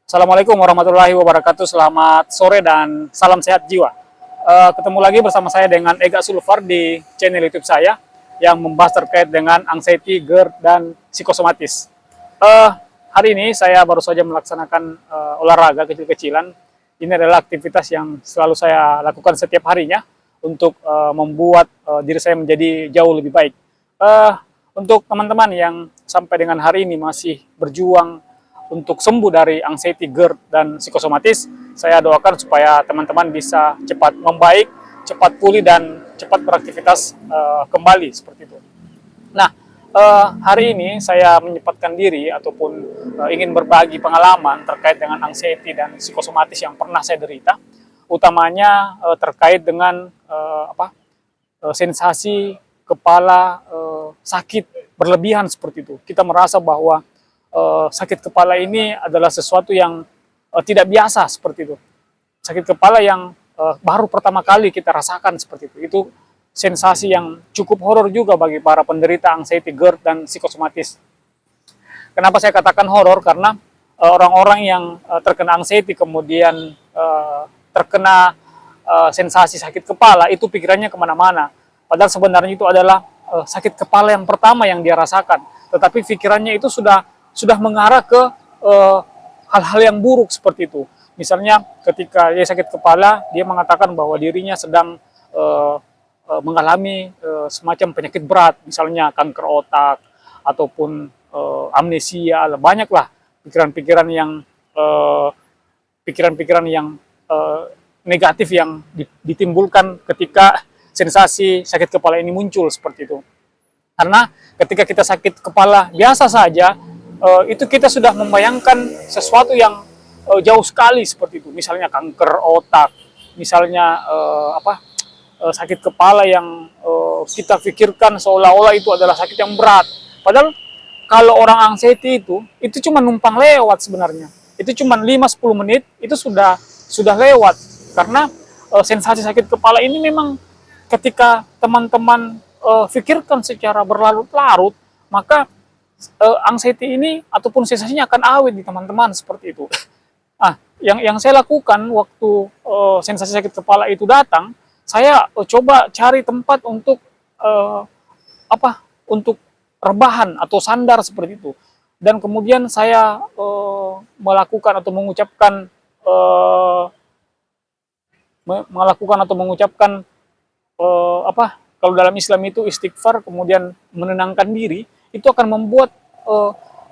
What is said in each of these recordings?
Assalamualaikum warahmatullahi wabarakatuh. Selamat sore dan salam sehat jiwa. Ketemu lagi bersama saya dengan Ega Sulfar di channel YouTube saya yang membahas terkait dengan anxiety, GERD, dan psikosomatis. Hari ini saya baru saja melaksanakan olahraga kecil-kecilan. Ini adalah aktivitas yang selalu saya lakukan setiap harinya untuk membuat diri saya menjadi jauh lebih baik. Untuk teman-teman yang sampai dengan hari ini masih berjuang untuk sembuh dari anxiety, GERD, dan psikosomatis, saya doakan supaya teman-teman bisa cepat membaik, cepat pulih, dan cepat beraktivitas kembali seperti itu. Nah, hari ini saya menyempatkan diri ataupun ingin berbagi pengalaman terkait dengan anxiety dan psikosomatis yang pernah saya derita, utamanya terkait dengan sensasi kepala sakit berlebihan seperti itu. Kita merasa bahwa sakit kepala ini adalah sesuatu yang tidak biasa seperti itu. Sakit kepala yang baru pertama kali kita rasakan seperti itu. Itu sensasi yang cukup horor juga bagi para penderita anxiety, GERD, dan psikosomatis. Kenapa saya katakan horor? Karena orang-orang yang terkena anxiety kemudian terkena sensasi sakit kepala, itu pikirannya kemana-mana. Padahal sebenarnya itu adalah sakit kepala yang pertama yang dia rasakan. Tetapi pikirannya itu sudah mengarah ke hal-hal yang buruk seperti itu. Misalnya ketika dia sakit kepala, dia mengatakan bahwa dirinya sedang mengalami semacam penyakit berat, misalnya kanker otak ataupun amnesia. Banyaklah pikiran-pikiran yang negatif yang ditimbulkan ketika sensasi sakit kepala ini muncul seperti itu. Karena ketika kita sakit kepala biasa saja, itu kita sudah membayangkan sesuatu yang jauh sekali seperti itu. Misalnya kanker otak, misalnya sakit kepala yang kita pikirkan seolah-olah itu adalah sakit yang berat. Padahal kalau orang anxiety itu cuma numpang lewat sebenarnya. Itu cuma 5-10 menit itu sudah lewat. Karena sensasi sakit kepala ini memang ketika teman-teman pikirkan secara berlarut-larut, maka anxiety ini ataupun sensasinya akan awet di teman-teman seperti itu. Yang saya lakukan waktu sensasi sakit kepala itu datang, saya coba cari tempat untuk untuk rebahan atau sandar seperti itu. Dan kemudian saya melakukan atau mengucapkan kalau dalam Islam itu istighfar, kemudian menenangkan diri, itu akan membuat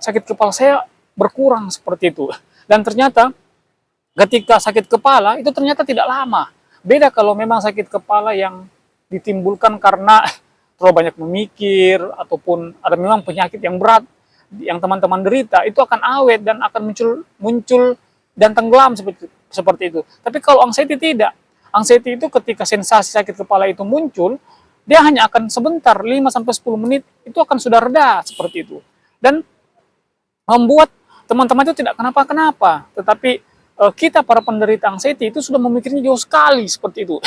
sakit kepala saya berkurang seperti itu. Dan ternyata ketika sakit kepala itu ternyata tidak lama. Beda kalau memang sakit kepala yang ditimbulkan karena terlalu banyak memikir ataupun ada memang penyakit yang berat yang teman-teman derita, itu akan awet dan akan muncul dan tenggelam seperti itu. Tapi kalau anxiety tidak. Anxiety itu ketika sensasi sakit kepala itu muncul, dia hanya akan sebentar, 5-10 menit, itu akan sudah reda seperti itu. Dan membuat teman-teman itu tidak kenapa-kenapa. Tetapi kita para penderita anxiety itu sudah memikirnya jauh sekali seperti itu.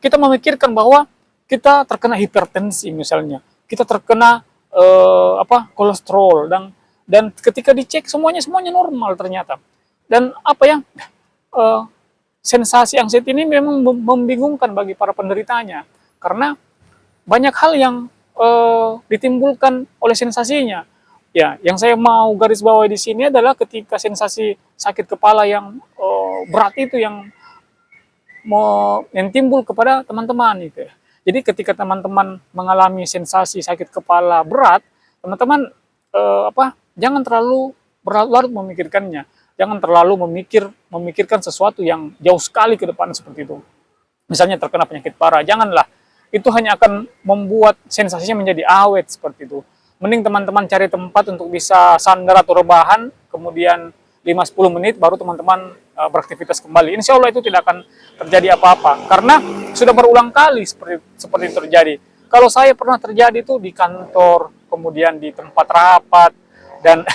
Kita memikirkan bahwa kita terkena hipertensi misalnya. Kita terkena kolesterol. Dan ketika dicek semuanya normal ternyata. Dan sensasi anxiety ini memang membingungkan bagi para penderitanya. Karena banyak hal yang ditimbulkan oleh sensasinya. Ya, yang saya mau garis bawahi di sini adalah ketika sensasi sakit kepala yang berat itu yang timbul kepada teman-teman itu. Jadi ketika teman-teman mengalami sensasi sakit kepala berat, teman-teman jangan terlalu berlarut memikirkannya. Jangan terlalu memikirkan sesuatu yang jauh sekali ke depan seperti itu. Misalnya terkena penyakit parah, janganlah. Itu hanya akan membuat sensasinya menjadi awet seperti itu. Mending teman-teman cari tempat untuk bisa sandar atau rebahan, kemudian 5-10 menit baru teman-teman beraktivitas kembali. Insya Allah itu tidak akan terjadi apa-apa. Karena sudah berulang kali seperti itu terjadi. Kalau saya pernah terjadi itu di kantor, kemudian di tempat rapat, dan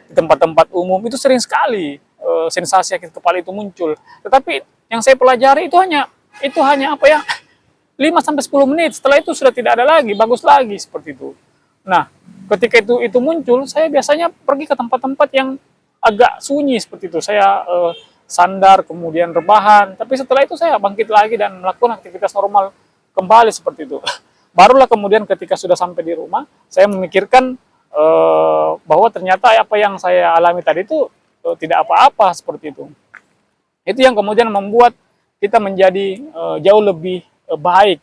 di tempat-tempat umum, itu sering sekali sensasi sakit kepala itu muncul. Tetapi yang saya pelajari itu hanya 5-10 menit, setelah itu sudah tidak ada lagi, bagus lagi seperti itu. Nah, ketika itu muncul, saya biasanya pergi ke tempat-tempat yang agak sunyi seperti itu. Saya sandar, kemudian rebahan, tapi setelah itu saya bangkit lagi dan melakukan aktivitas normal kembali seperti itu. Barulah kemudian ketika sudah sampai di rumah, saya memikirkan bahwa ternyata apa yang saya alami tadi itu tidak apa-apa seperti itu. Itu yang kemudian membuat kita menjadi jauh lebih baik,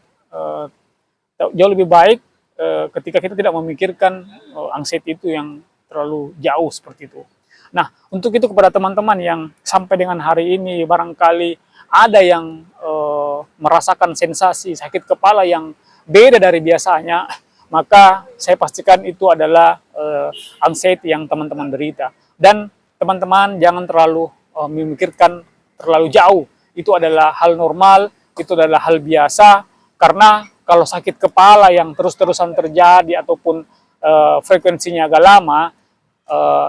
ketika kita tidak memikirkan anxiety itu yang terlalu jauh seperti itu. Nah, untuk itu kepada teman-teman yang sampai dengan hari ini barangkali ada yang merasakan sensasi sakit kepala yang beda dari biasanya, maka saya pastikan itu adalah anxiety yang teman-teman derita. Dan teman-teman jangan terlalu memikirkan terlalu jauh. Itu adalah hal normal, itu adalah hal biasa, karena kalau sakit kepala yang terus-terusan terjadi ataupun frekuensinya agak lama,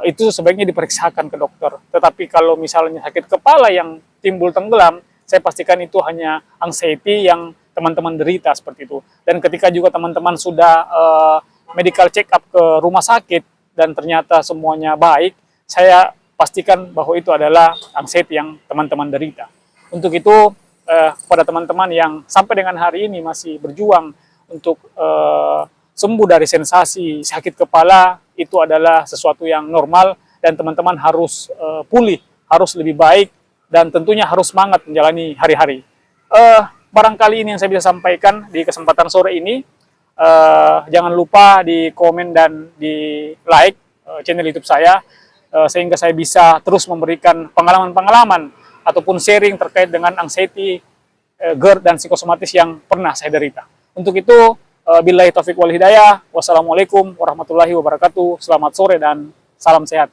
itu sebaiknya diperiksakan ke dokter. Tetapi kalau misalnya sakit kepala yang timbul tenggelam, saya pastikan itu hanya anxiety yang teman-teman derita seperti itu. Dan ketika juga teman-teman sudah medical check up ke rumah sakit dan ternyata semuanya baik, saya pastikan bahwa itu adalah anxiety yang teman-teman derita. Untuk itu, kepada teman-teman yang sampai dengan hari ini masih berjuang untuk sembuh dari sensasi sakit kepala, itu adalah sesuatu yang normal dan teman-teman harus pulih, harus lebih baik, dan tentunya harus semangat menjalani hari-hari. Barangkali ini yang saya bisa sampaikan di kesempatan sore ini. Jangan lupa di komen dan di like channel YouTube saya, sehingga saya bisa terus memberikan pengalaman-pengalaman ataupun sharing terkait dengan anxiety, GERD, dan psikosomatis yang pernah saya derita. Untuk itu, billahi taufiq wal hidayah. Wassalamualaikum warahmatullahi wabarakatuh. Selamat sore dan salam sehat.